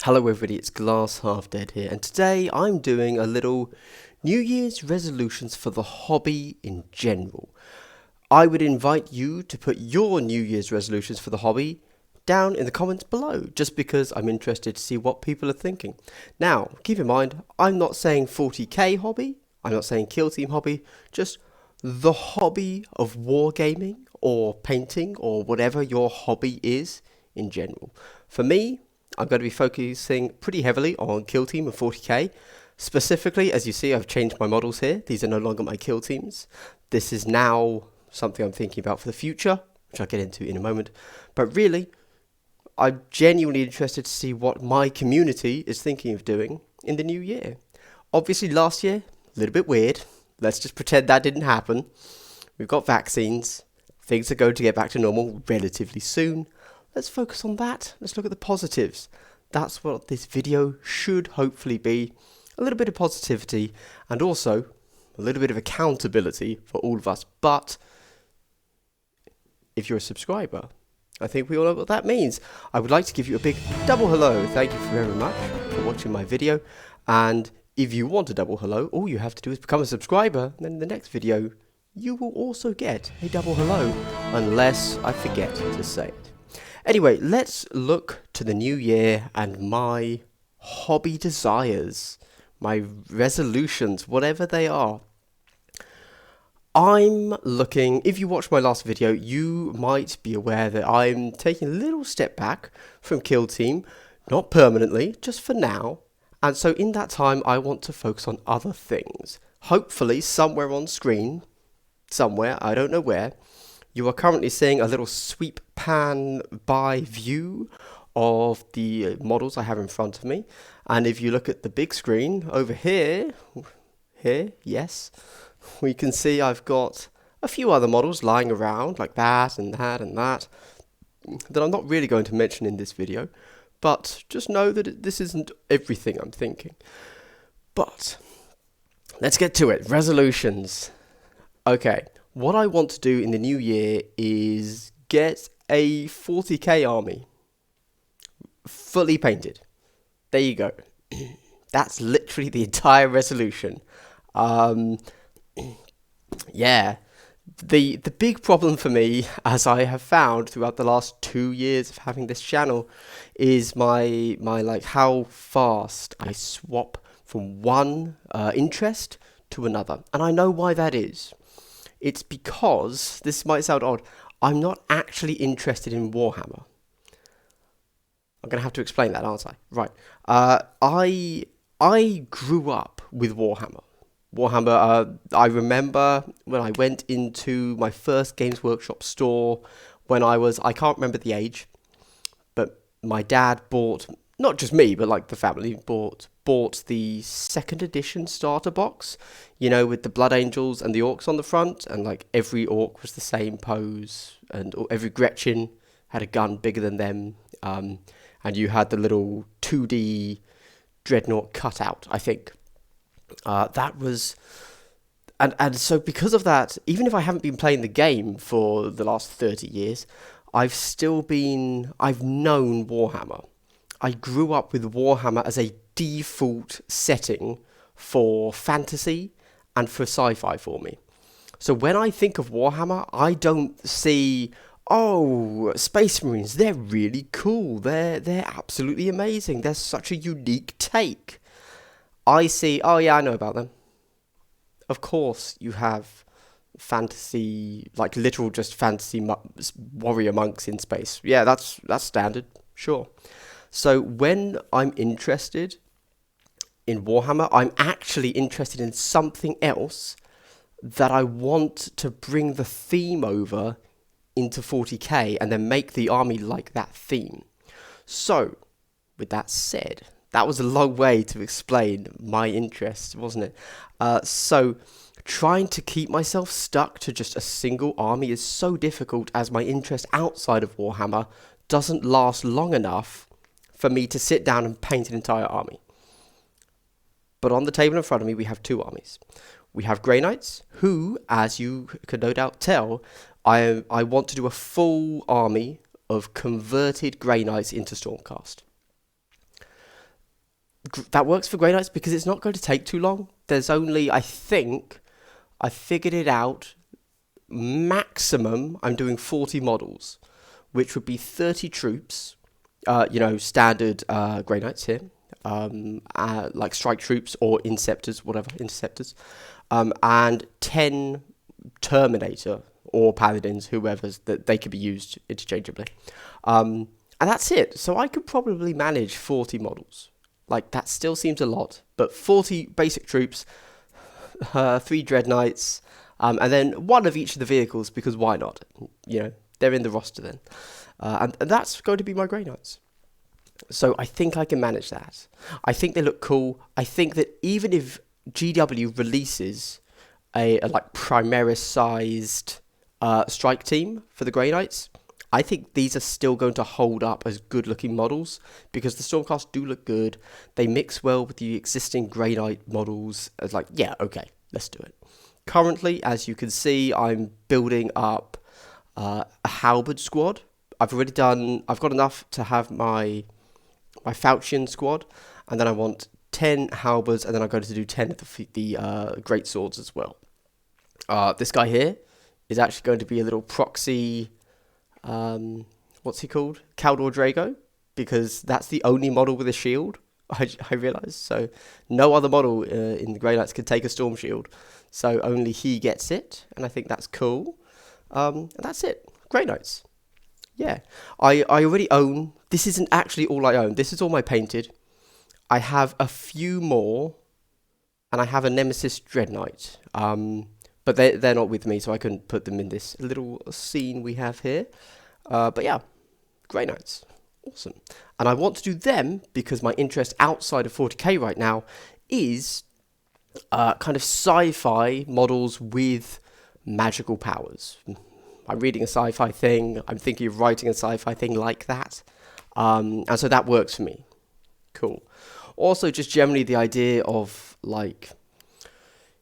Hello everybody, it's Glass Half Dead here, and today I'm doing a little New Year's resolutions for the hobby in general. I would invite you to put your New Year's resolutions for the hobby down in the comments below, just because I'm interested to see what people are thinking. Now, keep in mind, I'm not saying 40k hobby, I'm not saying kill team hobby, just the hobby of wargaming or painting or whatever your hobby is in general. For me, I'm going to be focusing pretty heavily on kill team and 40k. Specifically, as you see, I've changed my models here. These are no longer my kill teams. This is now something I'm thinking about for the future, which I'll get into in a moment. But really, I'm genuinely interested to see what my community is thinking of doing in the new year. Obviously, last year, a little bit weird. Let's just pretend that didn't happen. We've got vaccines. Things are going to get back to normal relatively soon. Let's focus on that. Let's look at the positives. That's what this video should hopefully be. A little bit of positivity and also a little bit of accountability for all of us. But if you're a subscriber, I think we all know what that means. I would like to give you a big double hello. Thank you very much for watching my video. And if you want a double hello, all you have to do is become a subscriber. And then in the next video, you will also get a double hello, unless I forget to say it. Anyway, let's look to the new year and my hobby desires, my resolutions, whatever they are. I'm looking, if you watched my last video, you might be aware that I'm taking a little step back from Kill Team, not permanently, just for now. And so in that time, I want to focus on other things. Hopefully, somewhere on screen, somewhere, I don't know where, you are currently seeing a little sweep pan by view of the models I have in front of me. And if you look at the big screen over here, yes, we can see I've got a few other models lying around like that and that and that I'm not really going to mention in this video. But just know that this isn't everything I'm thinking. But let's get to it. Resolutions. Okay. What I want to do in the new year is get a 40k army. Fully painted. There you go. That's literally the entire resolution. Yeah. The big problem for me, as I have found throughout the last 2 years of having this channel, is my like how fast I swap from one interest to another. And I know why that is. It's because, this might sound odd, I'm not actually interested in Warhammer. I'm going to have to explain that, aren't I? Right. I grew up with Warhammer. I remember when I went into my first Games Workshop store when I can't remember the age, but my dad bought, not just me, but like the family bought the second edition starter box, you know, with the Blood Angels and the Orcs on the front, and like every Orc was the same pose, and every Gretchen had a gun bigger than them, and you had the little 2D Dreadnought cutout, I think. That was, and so because of that, even if I haven't been playing the game for the last 30 years, I've known Warhammer. I grew up with Warhammer as a default setting for fantasy and for sci-fi for me. So when I think of Warhammer, I don't see, oh, Space Marines, they're really cool. They're absolutely amazing. They're such a unique take. I see, oh yeah, I know about them. Of course, you have fantasy, like literal just fantasy warrior monks in space. Yeah, that's standard, sure. So when I'm interested in Warhammer, I'm actually interested in something else that I want to bring the theme over into 40k and then make the army like that theme. So, with that said, that was a long way to explain my interest, wasn't it? So, trying to keep myself stuck to just a single army is so difficult, as my interest outside of Warhammer doesn't last long enough for me to sit down and paint an entire army. But on the table in front of me, we have two armies. We have Grey Knights, who, as you can no doubt tell, I want to do a full army of converted Grey Knights into Stormcast. that works for Grey Knights because it's not going to take too long. There's only, I think, I figured it out, maximum I'm doing 40 models, which would be 30 troops, standard Grey Knights here, like strike troops or interceptors, and 10 Terminator or Paladins, whoever's, that they could be used interchangeably. And that's it. So I could probably manage 40 models. Like, that still seems a lot, but 40 basic troops, 3 Dread Knights, and then 1 of each of the vehicles, because why not? They're in the roster then. And that's going to be my Grey Knights. So I think I can manage that. I think they look cool. I think that even if GW releases a like Primaris-sized strike team for the Grey Knights, I think these are still going to hold up as good-looking models because the Stormcast do look good. They mix well with the existing Grey Knight models. It's like, yeah, okay, let's do it. Currently, as you can see, I'm building up a Halberd squad. I've got enough to have my Falchion squad, and then I want 10 Halberds, and then I'm going to do 10 of the Great Swords as well. This guy here is actually going to be a little proxy... what's he called? Caldor Drago, because that's the only model with a shield, I realised. So no other model in the Grey Knights can take a Storm Shield, so only he gets it, and I think that's cool. And that's it. Grey Knights. Yeah. I already own... This isn't actually all I own. This is all my painted. I have a few more, and I have a Nemesis Dread Knight. But they're not with me, so I couldn't put them in this little scene we have here. But yeah, Grey Knights. Awesome. And I want to do them because my interest outside of 40k right now is kind of sci-fi models with magical powers. I'm reading a sci-fi thing. I'm thinking of writing a sci-fi thing like that. And so that works for me. Cool. Also, just generally the idea of, like,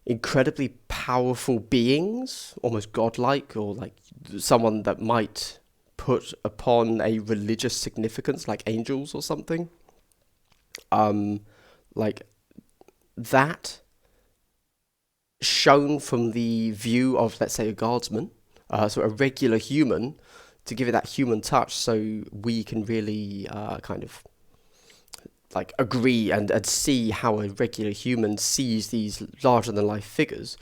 incredibly powerful beings, almost godlike, or like someone that might put upon a religious significance, like angels or something. Like that shown from the view of, let's say, a guardsman, so a regular human, to give it that human touch, so we can really kind of like agree and see how a regular human sees these larger than life figures,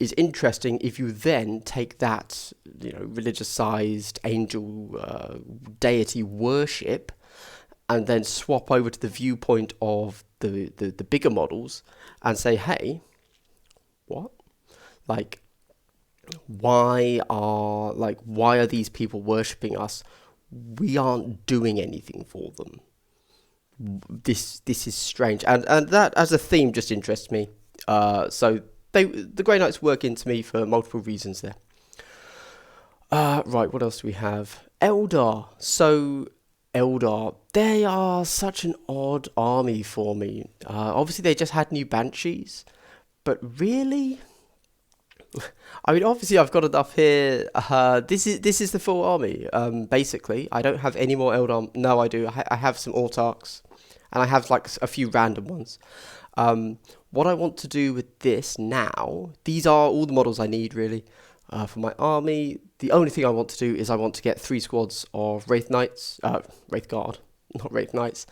is interesting. If you then take that, religious sized angel deity worship and then swap over to the viewpoint of the bigger models and say, hey, what? Like, why are these people worshipping us? We aren't doing anything for them. This is strange, and that as a theme just interests me. So the Grey Knights work into me for multiple reasons there. Right, what else do we have? Eldar. So Eldar, they are such an odd army for me. Obviously they just had new Banshees, but really, I mean, obviously I've got enough here. This is the full army. Basically, I don't have any more Eldar. No, I do. I have some Autarchs. And I have like a few random ones. What I want to do with this now, these are all the models I need really for my army. The only thing I want to do is I want to get 3 squads of Wraith Knights, Wraith Guard, not Wraith Knights.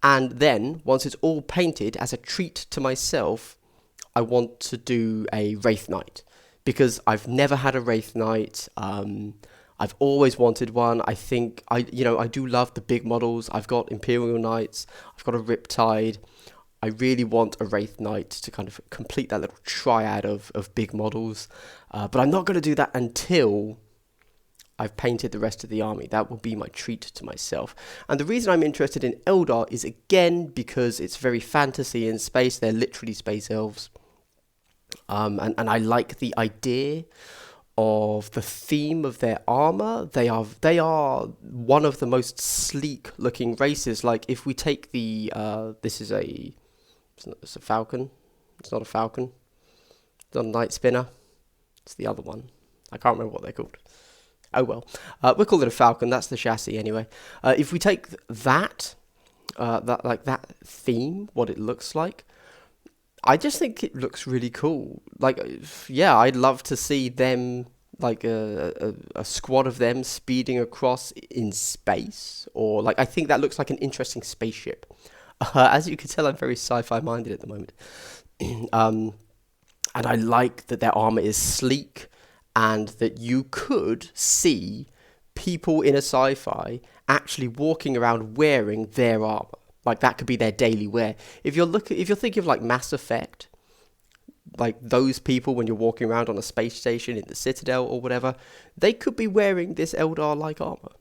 And then, once it's all painted, as a treat to myself, I want to do a Wraith Knight. Because I've never had a Wraith Knight. I've always wanted one. I think, I do love the big models. I've got Imperial Knights. I've got a Riptide. I really want a Wraith Knight to kind of complete that little triad of big models. But I'm not going to do that until I've painted the rest of the army. That will be my treat to myself. And the reason I'm interested in Eldar is, again, because it's very fantasy in space. They're literally space elves. And I like the idea of the theme of their armor. They are one of the most sleek looking races. Like, if we take the it's a falcon. It's not a falcon. It's not a night spinner. It's the other one. I can't remember what they're called. Oh well. We'll call it a falcon. That's the chassis anyway. If we take that that theme, what it looks like. I just think it looks really cool. Like, yeah, I'd love to see them, like a squad of them speeding across in space, or like I think that looks like an interesting spaceship. As you can tell, I'm very sci-fi minded at the moment. um, and I like that their armor is sleek, and that you could see people in a sci-fi actually walking around wearing their armor. Like that could be their daily wear. If you're thinking of like Mass Effect, like those people when you're walking around on a space station in the Citadel or whatever, they could be wearing this Eldar-like armor.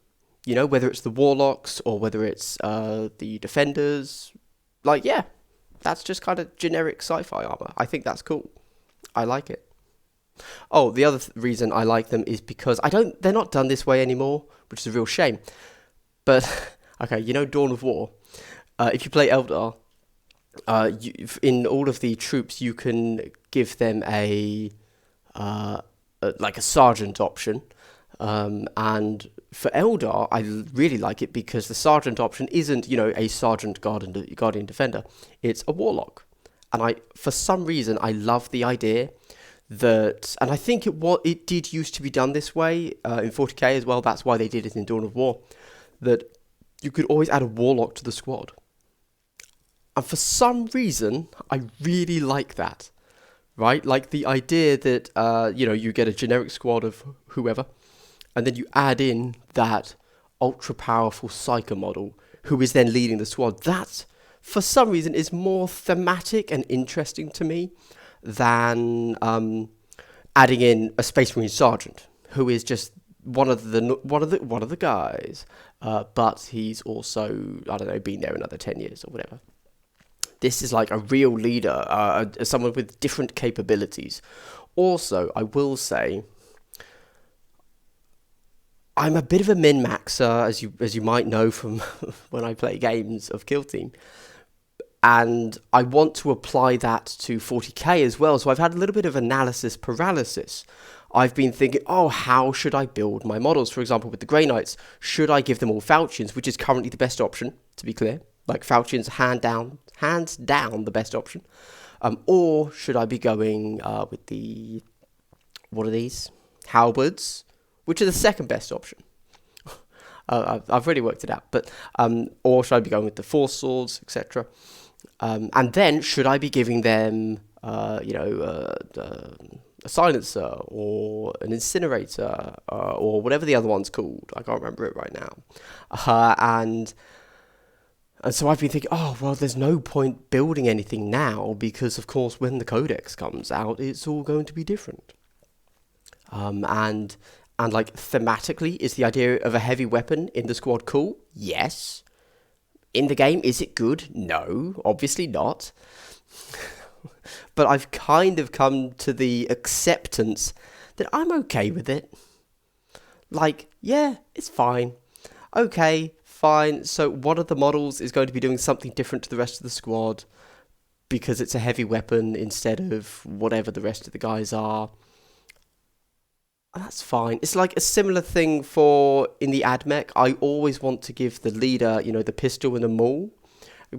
You know, whether it's the Warlocks or whether it's the Defenders. Like, yeah, that's just kind of generic sci-fi armor. I think that's cool. I like it. Oh, the other reason I like them is because they're not done this way anymore, which is a real shame. But, okay, you know Dawn of War? If you play Eldar, in all of the troops, you can give them like a sergeant option. And for Eldar, I really like it because the sergeant option isn't, a sergeant guardian defender. It's a warlock. And for some reason, I love the idea that, and I think it did used to be done this way in 40k as well. That's why they did it in Dawn of War, that you could always add a warlock to the squad. And for some reason, I really like that, right? Like the idea that, you get a generic squad of whoever, and then you add in that ultra-powerful psycho model who is then leading the squad. That, for some reason, is more thematic and interesting to me than adding in a Space Marine sergeant who is just one of the guys, but he's also, I don't know, been there another 10 years or whatever. This is like a real leader, someone with different capabilities. Also, I will say, I'm a bit of a min-maxer, as you might know from when I play games of Kill Team. And I want to apply that to 40k as well. So I've had a little bit of analysis paralysis. I've been thinking, how should I build my models? For example, with the Grey Knights, should I give them all falchions, which is currently the best option, to be clear. Like falchions, hands down the best option. Or should I be going with the, what are these? Halberds, which are the second best option. I've already worked it out. But or should I be going with the Force Swords, etc.? And then should I be giving them, a silencer or an incinerator or whatever the other one's called? I can't remember it right now. And so I've been thinking, there's no point building anything now because, of course, when the Codex comes out, it's all going to be different. And like thematically, is the idea of a heavy weapon in the squad cool? Yes. In the game, is it good? No, obviously not. But I've kind of come to the acceptance that I'm okay with it. Like, yeah, it's fine. Okay, fine. So one of the models is going to be doing something different to the rest of the squad because it's a heavy weapon instead of whatever the rest of the guys are. That's fine. It's like a similar thing in the AdMech. I always want to give the leader, the pistol and the maul,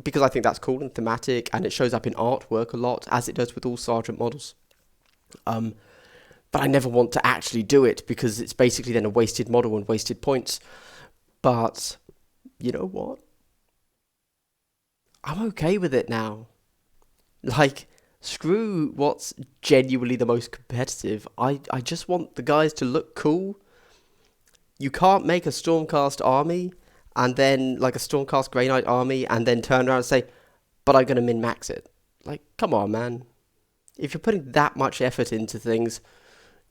because I think that's cool and thematic, and it shows up in artwork a lot, as it does with all Sergeant models. But I never want to actually do it, because it's basically then a wasted model and wasted points. But, you know what? I'm okay with it now. Like, screw what's genuinely the most competitive. I just want the guys to look cool. You can't make a Stormcast army and then, like a Stormcast Grey Knight army, and then turn around and say, but I'm going to min-max it. Like, come on, man. If you're putting that much effort into things,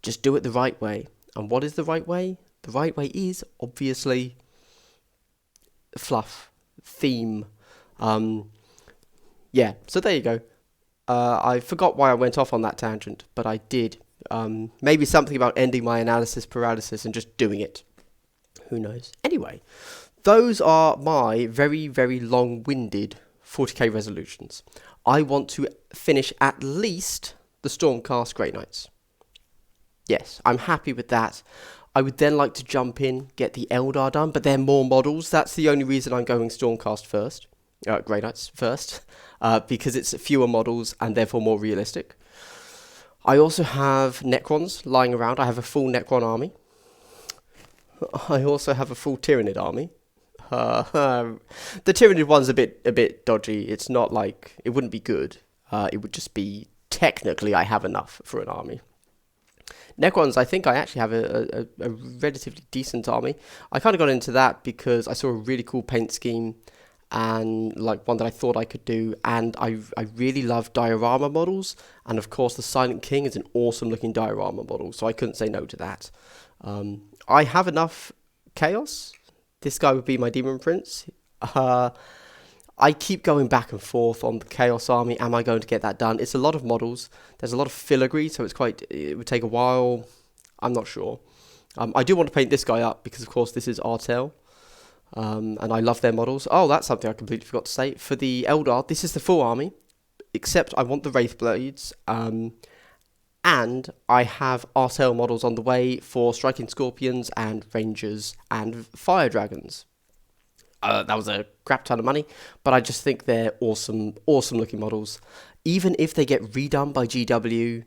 just do it the right way. And what is the right way? The right way is, obviously, fluff, theme. Yeah, so there you go. I forgot why I went off on that tangent, but I did. Maybe something about ending my analysis paralysis and just doing it. Who knows? Anyway, those are my very, very long-winded 40k resolutions. I want to finish at least the Stormcast Grey Knights. Yes, I'm happy with that. I would then like to jump in, get the Eldar done, but they're more models. That's the only reason I'm going Stormcast first. Grey Knights first, because it's fewer models and therefore more realistic. I also have Necrons lying around. I have a full Necron army. I also have a full Tyranid army. The Tyranid one's a bit dodgy. It's not like it wouldn't be good. It would just be technically I have enough for an army. Necrons, I think I actually have a relatively decent army. I kind of got into that because I saw a really cool paint scheme and like one that I thought I could do, and I really love diorama models, and of course the Silent King is an awesome looking diorama model, so I couldn't say no to that. I have enough chaos. This guy would be my Demon Prince. I keep going back and forth on the Chaos Army. Am I going to get that done? It's a lot of models. There's a lot of filigree, so it would take a while. I'm not sure. I do want to paint this guy up because, of course, this is Artel. And I love their models. Oh, that's something I completely forgot to say. For the Eldar, this is the full army, except I want the Wraith Blades. And I have Artel models on the way for Striking Scorpions and Rangers and Fire Dragons. That was a crap ton of money, but I just think they're awesome looking models. Even if they get redone by GW,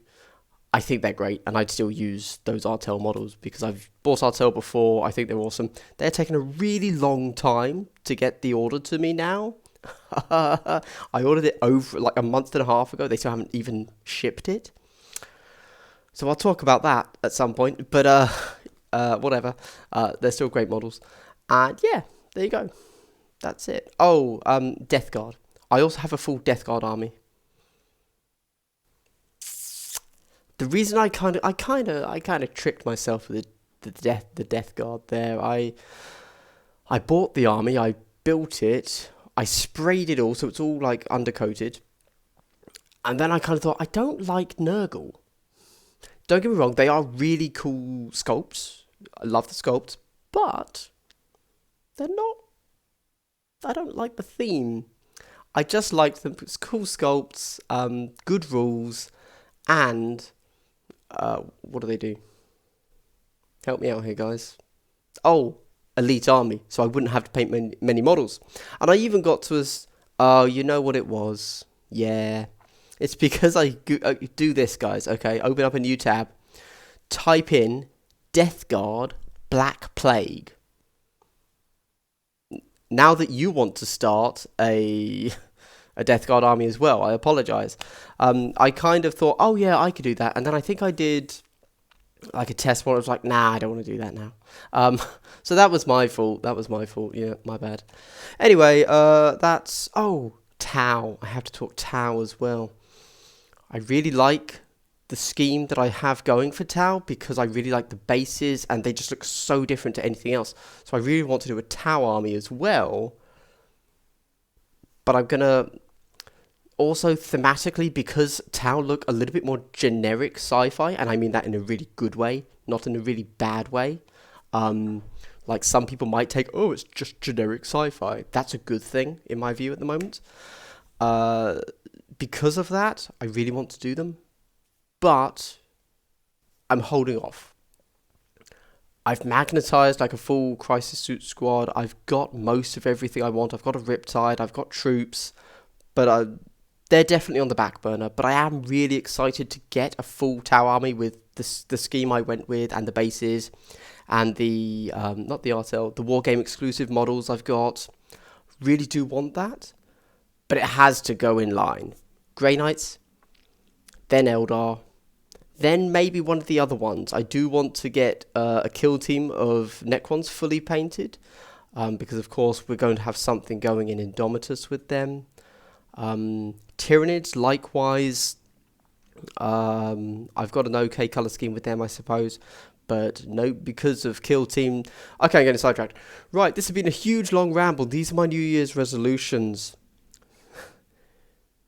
I think they're great, and I'd still use those Artel models because I've bought Artel before. I think they're awesome. They're taking a really long time to get the order to me now. I ordered it over like a month and a half ago. They still haven't even shipped it. So I'll talk about that at some point, but whatever. They're still great models. And yeah, there you go. That's it. Oh, Death Guard. I also have a full Death Guard army. The reason I kind of tricked myself with the Death Guard there. I bought the army, I built it, I sprayed it all, so it's all like undercoated. And then I kind of thought, I don't like Nurgle. Don't get me wrong, they are really cool sculpts. I love the sculpts, but they're not. I don't like the theme. I just like them. It's cool sculpts, good rules, and what do they do? Help me out here, guys. Oh, elite army, so I wouldn't have to paint many models. And I even got to as, you know what it was? Yeah, it's because I do this, guys. Okay, open up a new tab, type in Death Guard Black Plague. Now that you want to start a Death Guard army as well, I apologise. I kind of thought, oh yeah, I could do that, and then I think I did like a test one. I was like, nah, I don't want to do that now. So that was my fault. Yeah, my bad. Anyway, that's Tau. I have to talk Tau as well. I really like the scheme that I have going for Tau because I really like the bases and they just look so different to anything else. So I really want to do a Tau army as well. But I'm going to also thematically, because Tau look a little bit more generic sci-fi, and I mean that in a really good way, not in a really bad way. Like some people might take, oh, it's just generic sci-fi. That's a good thing in my view at the moment. Because of that, I really want to do them. But I'm holding off. I've magnetized like a full Crisis Suit squad. I've got most of everything I want. I've got a Riptide. I've got troops. But they're definitely on the back burner. But I am really excited to get a full Tau army with the scheme I went with and the bases. And the, not the Artel, the Wargame exclusive models I've got. Really do want that. But it has to go in line. Grey Knights. Then Eldar. Then maybe one of the other ones. I do want to get a kill team of Necrons fully painted. Because, of course, we're going to have something going in Indomitus with them. Tyranids, likewise. I've got an okay colour scheme with them, I suppose. But no, because of kill team... Okay, I'm getting sidetracked. Right, this has been a huge, long ramble. These are my New Year's resolutions.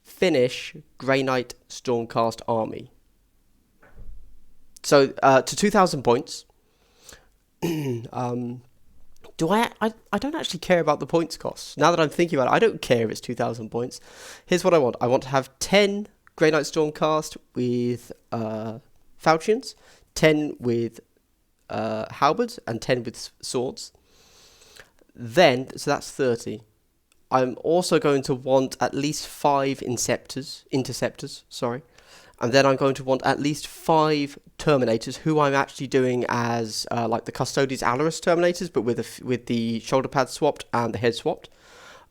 Finish Grey Knight Stormcast army. So, to 2,000 points. I don't actually care about the points cost. Now that I'm thinking about it, I don't care if it's 2,000 points. Here's what I want. I want to have 10 Grey Knight Stormcast with falchions, 10 with halberds, and 10 with swords. Then, so that's 30. I'm also going to want at least 5 interceptors, sorry. And then I'm going to want at least 5 Terminators, who I'm actually doing as like the Custodes Alaris Terminators, but with the shoulder pads swapped and the head swapped.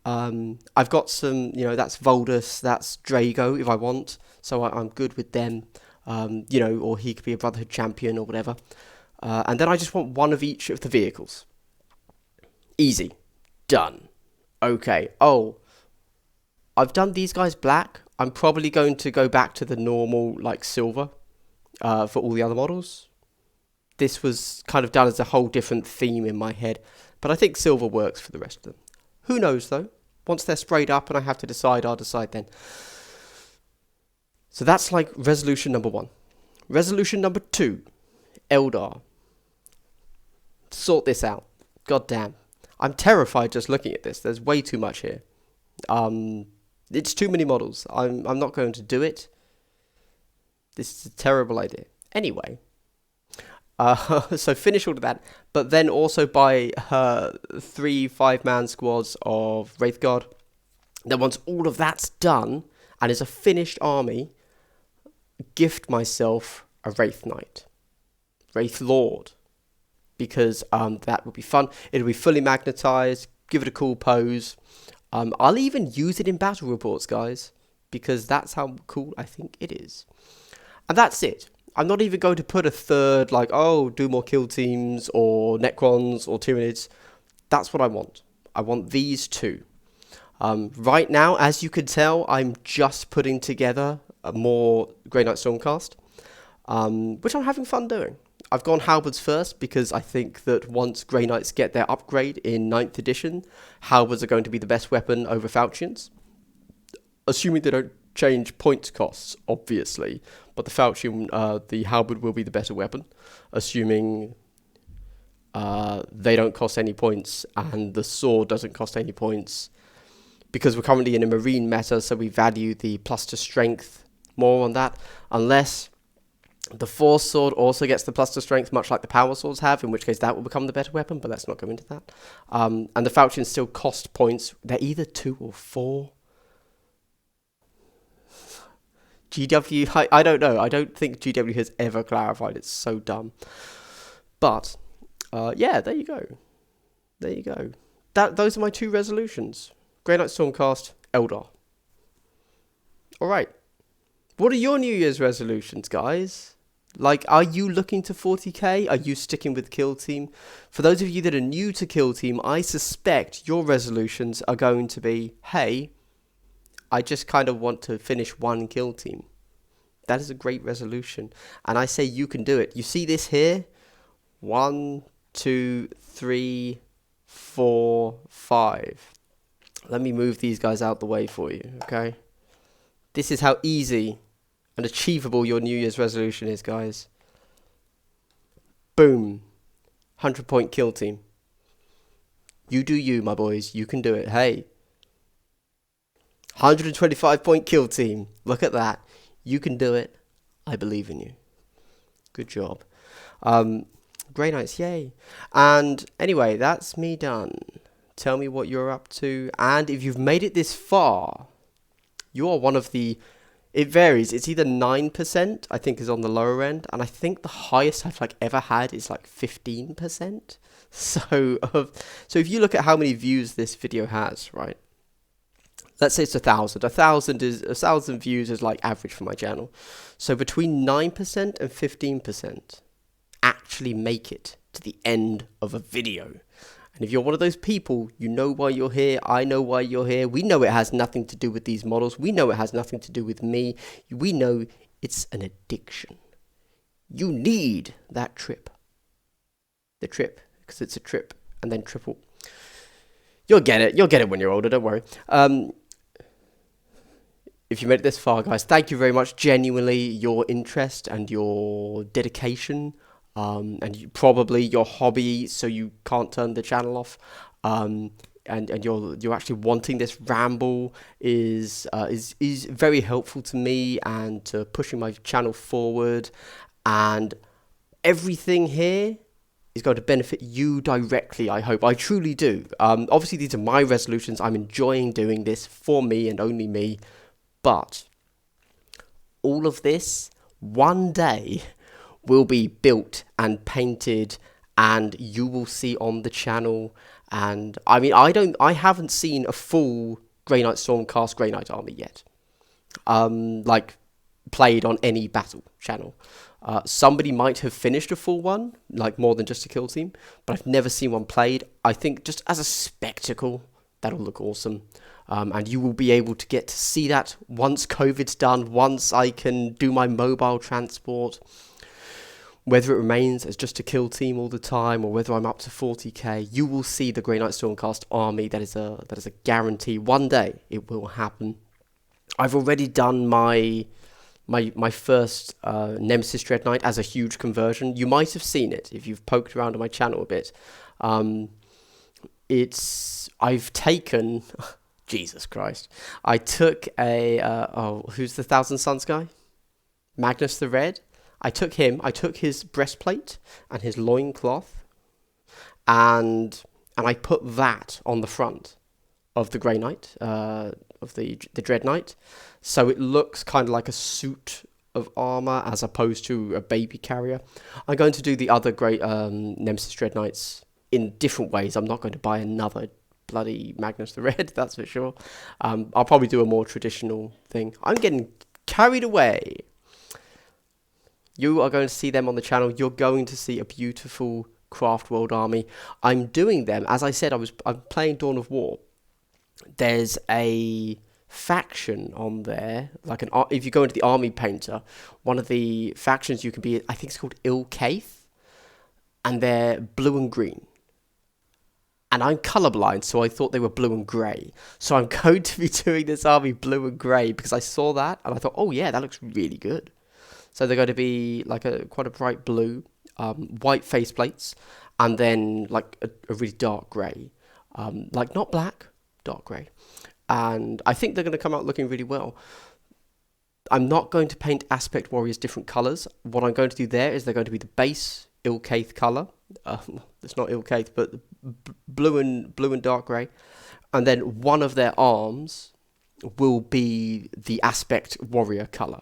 I've got some, that's Voldus, that's Drago if I want, so I'm good with them. Or he could be a Brotherhood champion or whatever. And then I just want one of each of the vehicles. Easy. Done. Okay. Oh, I've done these guys black. I'm probably going to go back to the normal, like, silver for all the other models. This was kind of done as a whole different theme in my head. But I think silver works for the rest of them. Who knows, though? Once they're sprayed up and I have to decide, I'll decide then. So that's like resolution number 1. Resolution number 2. Eldar. Sort this out. God damn. I'm terrified just looking at this. There's way too much here. It's too many models. I'm not going to do it. This is a terrible idea. Anyway. So finish all of that. But then also buy 3 5-man squads of Wraith Guard. Then once all of that's done, and is a finished army, gift myself a Wraith Knight. Wraith Lord. Because that would be fun. It'll be fully magnetized. Give it a cool pose. I'll even use it in battle reports, guys. Because that's how cool I think it is. And that's it. I'm not even going to put a third, like, do more kill teams, or Necrons, or Tyranids. That's what I want. I want these 2. Right now, as you can tell, I'm just putting together a more Grey Knight Stormcast. Which I'm having fun doing. I've gone halberds first because I think that once Grey Knights get their upgrade in 9th edition, halberds are going to be the best weapon over falchions. Assuming they don't change point costs, obviously. But the falchion, the halberd will be the better weapon. Assuming they don't cost any points and the sword doesn't cost any points. Because we're currently in a marine meta, so we value the plus to strength more on that. Unless the Force Sword also gets the plus to strength, much like the Power Swords have, in which case that will become the better weapon, but let's not go into that. And the falchions still cost points. They're either 2 or 4. GW, I don't know. I don't think GW has ever clarified. It's so dumb. But, yeah, there you go. There you go. Those are my 2 resolutions. Grey Knight Stormcast, Eldar. Alright. What are your New Year's resolutions, guys? Like, are you looking to 40k? Are you sticking with Kill Team? For those of you that are new to Kill Team, I suspect your resolutions are going to be, hey, I just kind of want to finish 1 Kill Team. That is a great resolution. And I say you can do it. You see this here? 1, 2, 3, 4, 5. Let me move these guys out the way for you, okay? This is how easy and achievable your New Year's resolution is, guys. Boom. 100-point Kill Team. You do you, my boys. You can do it. Hey. 125-point Kill Team. Look at that. You can do it. I believe in you. Good job. Grey Knights, yay. And anyway, that's me done. Tell me what you're up to. And if you've made it this far, you are one of the... It varies. It's either 9%, I think, is on the lower end. And I think the highest I've ever had is 15%. So if you look at how many views this video has, right? Let's say it's 1,000. 1,000 views is average for my channel. So between 9% and 15% actually make it to the end of a video. And if you're one of those people, you know why you're here. I know why you're here. We know it has nothing to do with these models. We know it has nothing to do with me. We know it's an addiction. You need that trip. The trip, because it's a trip and then triple. You'll get it. You'll get it when you're older. Don't worry. If you made it this far, guys, thank you very much. Genuinely, your interest and your dedication. And probably your hobby, so you can't turn the channel off. And you're actually wanting this ramble is very helpful to me and to pushing my channel forward. And everything here is going to benefit you directly, I hope. I truly do. Obviously, these are my resolutions. I'm enjoying doing this for me and only me. But all of this, one day, will be built and painted, and you will see on the channel. And I mean, I haven't seen a full Grey Knight Stormcast Grey Knight army yet. Like, played on any battle channel. Somebody might have finished a full one, like more than just a kill team, but I've never seen one played. I think just as a spectacle, that'll look awesome. And you will be able to get to see that once COVID's done, once I can do my mobile transport. Whether it remains as just a kill team all the time, or whether I'm up to 40k, you will see the Grey Knight Stormcast army. That is a guarantee. One day it will happen. I've already done my first Nemesis Dread Knight as a huge conversion. You might have seen it if you've poked around on my channel a bit. I've taken Jesus Christ. I took who's the Thousand Suns guy? Magnus the Red. I took him. I took his breastplate and his loincloth, and I put that on the front of the Grey Knight, of the Dread Knight, so it looks kind of like a suit of armor as opposed to a baby carrier. I'm going to do the other great Nemesis Dread Knights in different ways. I'm not going to buy another bloody Magnus the Red, that's for sure. I'll probably do a more traditional thing. I'm getting carried away. You are going to see them on the channel. You're going to see a beautiful Craft World army. I'm doing them, as I said, I'm playing Dawn of War. There's a faction on there, like if you go into the army painter, one of the factions you can be, I think it's called Ilkaith, and they're blue and green. And I'm colorblind, so I thought they were blue and grey. So I'm going to be doing this army blue and grey because I saw that and I thought, oh yeah, that looks really good. So they're going to be like quite a bright blue, white faceplates, and then like a really dark grey, like not black, dark grey. And I think they're going to come out looking really well. I'm not going to paint Aspect Warriors different colours. What I'm going to do there is they're going to be the base Ilkaith colour. It's not Ilkaith, but blue and dark grey. And then one of their arms will be the Aspect Warrior colour.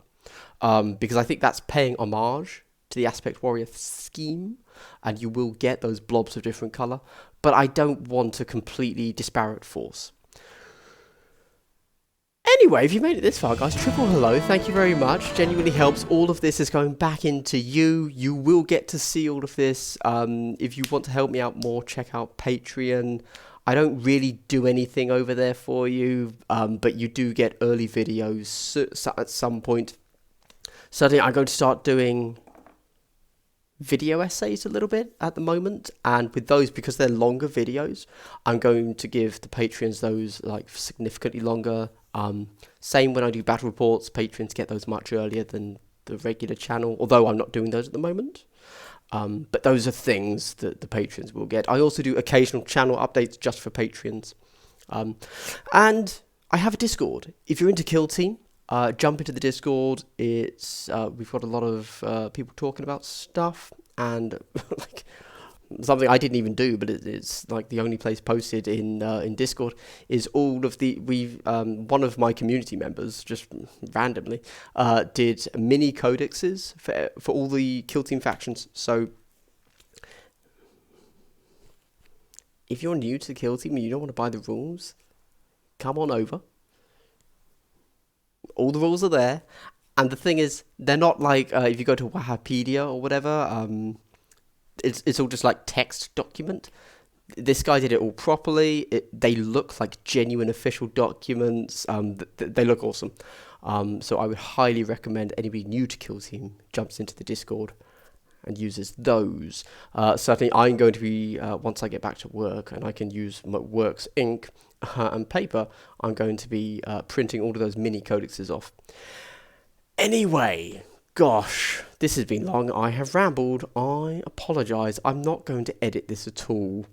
Because I think that's paying homage to the Aspect Warrior scheme, and you will get those blobs of different colour. But I don't want a completely disparate force. Anyway, if you made it this far, guys, triple hello, thank you very much, genuinely helps. All of this is going back into you. You will get to see all of this. If you want to help me out more, check out Patreon. I don't really do anything over there for you, but you do get early videos at some point. Suddenly I'm going to start doing video essays a little bit at the moment, and with those, because they're longer videos, I'm going to give the Patreons those like significantly longer. Same when I do battle reports, Patreons get those much earlier than the regular channel, although I'm not doing those at the moment. But those are things that the Patreons will get. I also do occasional channel updates just for Patreons. And I have a Discord. If you're into Kill Team, jump into the Discord. It's we've got a lot of people talking about stuff, and like something I didn't even do, but it's like the only place posted in Discord is all of the one of my community members just randomly did mini codexes for all the Kill Team factions. So if you're new to the Kill Team and you don't want to buy the rules, come on over. All the rules are there, and the thing is, they're not like if you go to Wikipedia or whatever. It's all just like text document. This guy did it all properly. They look like genuine official documents. They look awesome. So I would highly recommend anybody new to Kill Team jumps into the Discord and uses those. Certainly I'm going to be, once I get back to work and I can use my work's ink and paper, I'm going to be printing all of those mini codexes off. Anyway, gosh, this has been long. I have rambled. I apologise. I'm not going to edit this at all.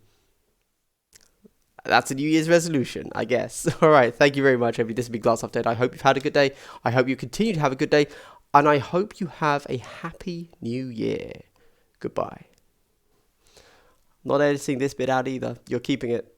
That's a New Year's resolution, I guess. All right, thank you very much, everybody. This has been Glass Update. I hope you've had a good day. I hope you continue to have a good day. And I hope you have a happy new year. Goodbye. Not editing this bit out either. You're keeping it.